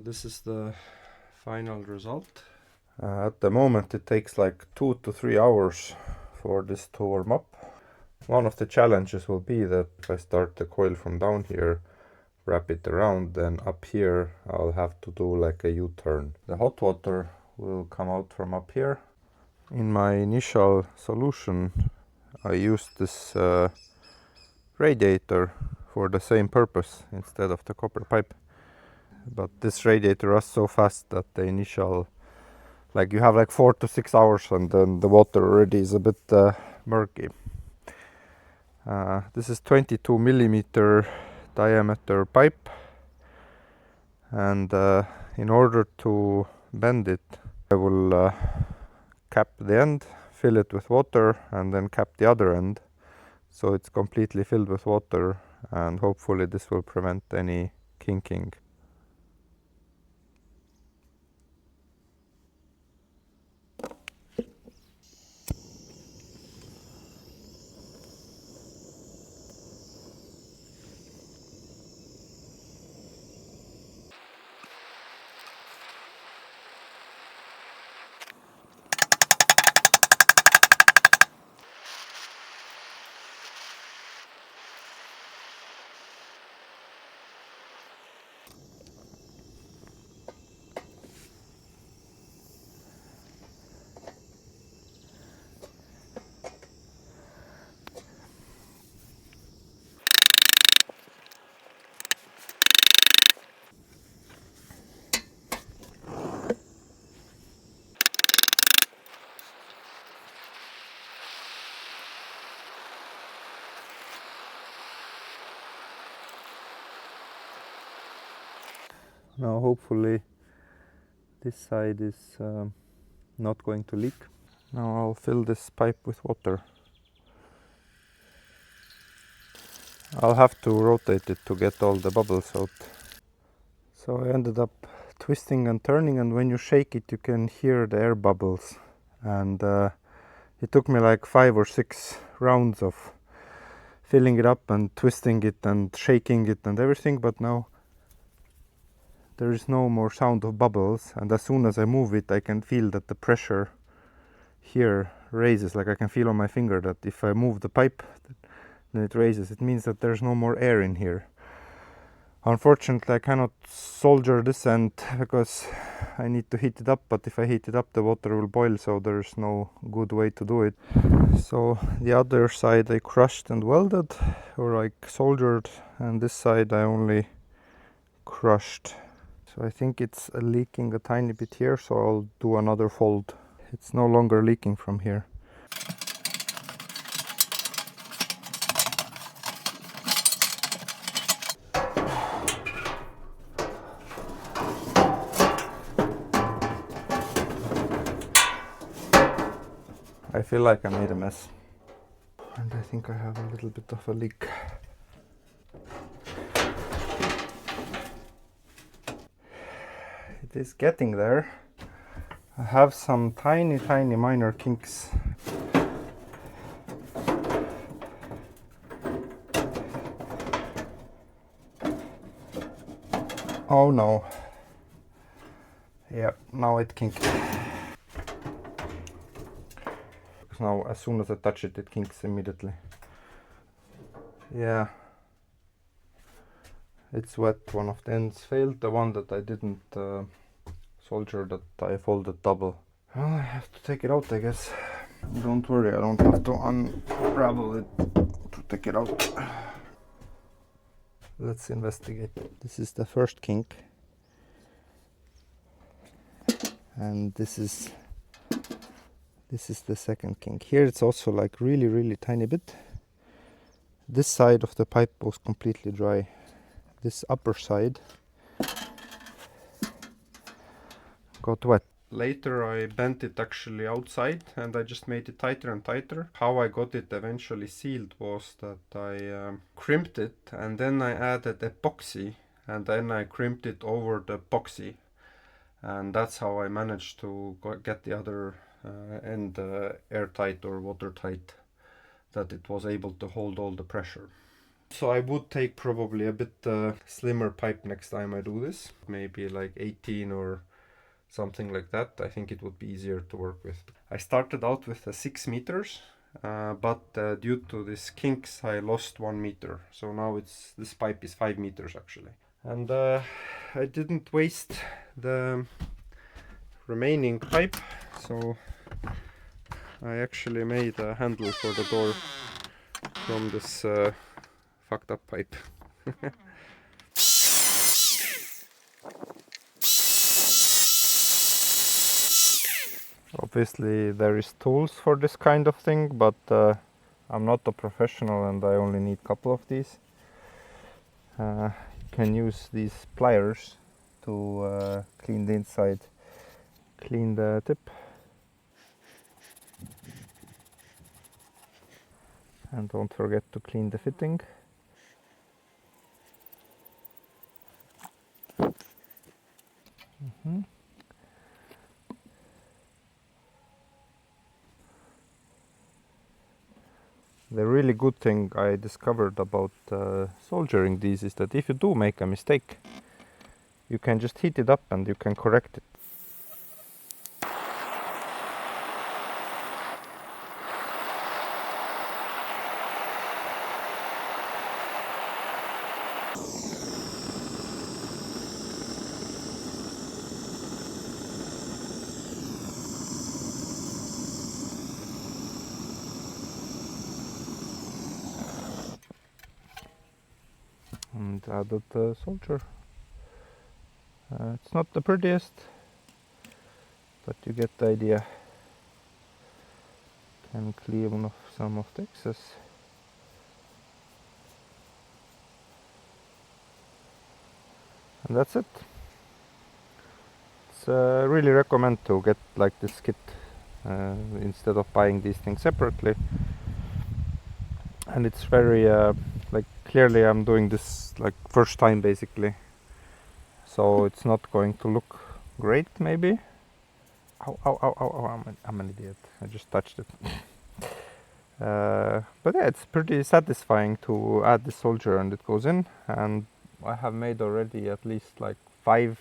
This is the final result. At the moment it takes like 2 to 3 hours for this to warm up. One of the challenges will be that if I start the coil from down here, wrap it around, then up here I'll have to do like a U-turn. The hot water will come out from up here. In my initial solution I used this radiator for the same purpose instead of the copper pipe. But this radiator rusts so fast that the initial, like you have like 4 to 6 hours and then the water already is a bit murky. This is 22 millimeter diameter pipe, and in order to bend it I will cap the end, fill it with water, and then cap the other end so it's completely filled with water, and hopefully this will prevent any kinking. Now hopefully this side is not going to leak. Now I'll fill this pipe with water. I'll have to rotate it to get all the bubbles out. So I ended up twisting and turning, and when you shake it you can hear the air bubbles, and it took me like 5 or 6 rounds of filling it up and twisting it and shaking it and everything, but now there is no more sound of bubbles, and as soon as I move it I can feel that the pressure here raises. Like I can feel on my finger that if I move the pipe then it raises. It means that there's no more air in here. Unfortunately I cannot solder this end because I need to heat it up, but if I heat it up the water will boil, so there's no good way to do it. So the other side I crushed and welded, or like soldered, and this side I only crushed. So I think it's leaking a tiny bit here, so I'll do another fold. It's no longer leaking from here. I feel like I made a mess, and I think I have a little bit of a leak. It is getting there. I have some tiny minor kinks. Oh no. Yeah, now it kinked. Now as soon as I touch it, it kinks immediately. Yeah. It's wet, one of the ends failed, the one that I didn't solder, that I folded double. Well, I have to take it out, I guess. Don't worry, I don't have to unravel it to take it out. Let's investigate. This is the first kink. And this is the second kink. Here it's also like really tiny bit. This side of the pipe was completely dry. This upper side got wet. Later I bent it actually outside and I just made it tighter and tighter. How I got it eventually sealed was that I crimped it and then I added epoxy and then I crimped it over the epoxy, and that's how I managed to get the other end airtight or watertight, that it was able to hold all the pressure. So I would take probably a bit slimmer pipe next time I do this. Maybe like 18 or something like that. I think it would be easier to work with. I started out with 6 meters, but due to these kinks I lost 1 meter. So now this pipe is 5 meters actually. And I didn't waste the remaining pipe, so I actually made a handle for the door from this fucked up pipe. Obviously there is tools for this kind of thing, but I'm not a professional and I only need a couple of these. You can use these pliers to clean the inside, clean the tip, and don't forget to clean the fitting. The really good thing I discovered about soldering these is that if you do make a mistake, you can just heat it up and you can correct it. And added the solder. It's not the prettiest, but you get the idea. Can clean off some of the excess. And that's it. It's really recommend to get like this kit instead of buying these things separately. And it's very like clearly I'm doing this like first time basically, so it's not going to look great maybe. Ow, ow, ow, ow, ow, I'm an idiot, I just touched it. But yeah, it's pretty satisfying to add the solder and it goes in, and I have made already at least like 5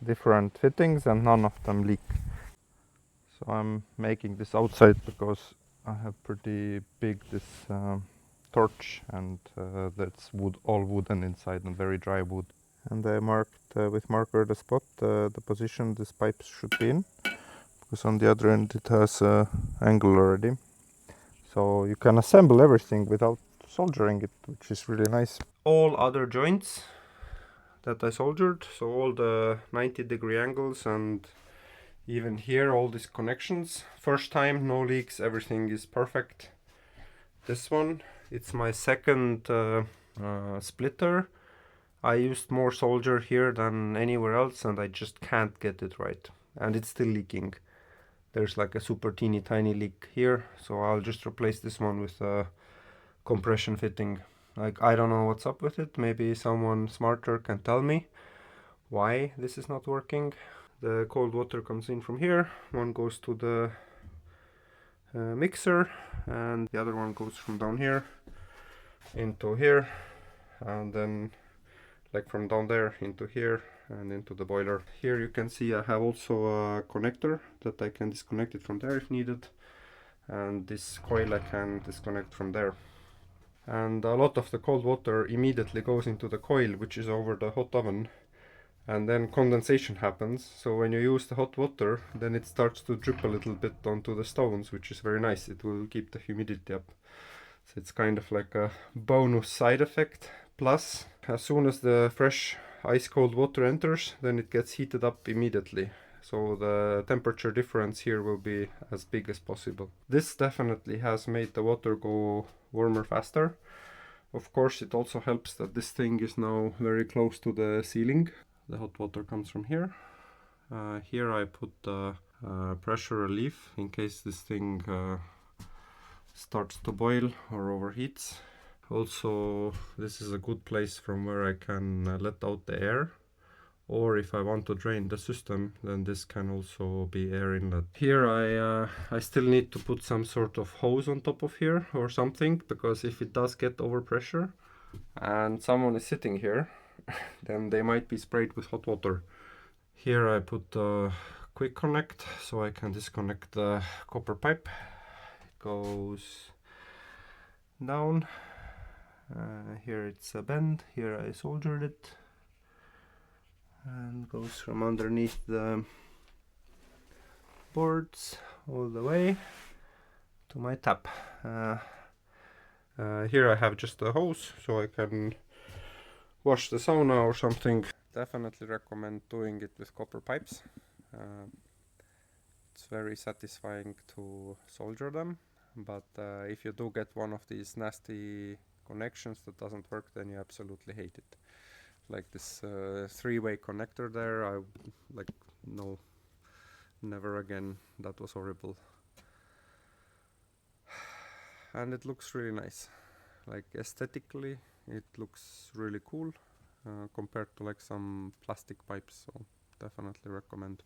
different fittings and none of them leak. So I'm making this outside because I have pretty big this torch, and that's all wooden inside and very dry wood. And I marked with marker the spot, the position this pipe should be in, because on the other end it has angle already. So you can assemble everything without soldering it, which is really nice. All other joints that I soldered, so all the 90-degree angles and even here all these connections, first time, no leaks, everything is perfect. This one, it's my second splitter. I used more solder here than anywhere else and I just can't get it right, and it's still leaking. There's like a super teeny tiny leak here, so I'll just replace this one with a compression fitting. Like, I don't know what's up with it, maybe someone smarter can tell me why this is not working. The cold water comes in from here, one goes to the mixer, and the other one goes from down here into here, and then like from down there into here and into the boiler. Here you can see I have also a connector that I can disconnect it from there if needed, and this coil I can disconnect from there. And a lot of the cold water immediately goes into the coil, which is over the hot oven, and then condensation happens. So when you use the hot water, then it starts to drip a little bit onto the stones, which is very nice. It will keep the humidity up. So it's kind of like a bonus side effect. Plus, as soon as the fresh ice cold water enters, then it gets heated up immediately. So the temperature difference here will be as big as possible. This definitely has made the water go warmer faster. Of course, it also helps that this thing is now very close to the ceiling. The hot water comes from here. Here I put the pressure relief in case this thing starts to boil or overheats. Also, this is a good place from where I can let out the air, or if I want to drain the system, then this can also be air inlet. Here I still need to put some sort of hose on top of here or something, because if it does get overpressure, and someone is sitting here, then they might be sprayed with hot water. Here I put a quick connect so I can disconnect the copper pipe. It goes down. Here it's a bend, here I soldered it, and goes from underneath the boards all the way to my tap. Here I have just a hose so I can wash the sauna or something. Definitely recommend doing it with copper pipes. It's very satisfying to solder them, but if you do get one of these nasty connections that doesn't work, then you absolutely hate it. Like this three-way connector there, I like, no, never again. That was horrible. And it looks really nice. Like aesthetically, it looks really cool compared to like some plastic pipes. So definitely recommend.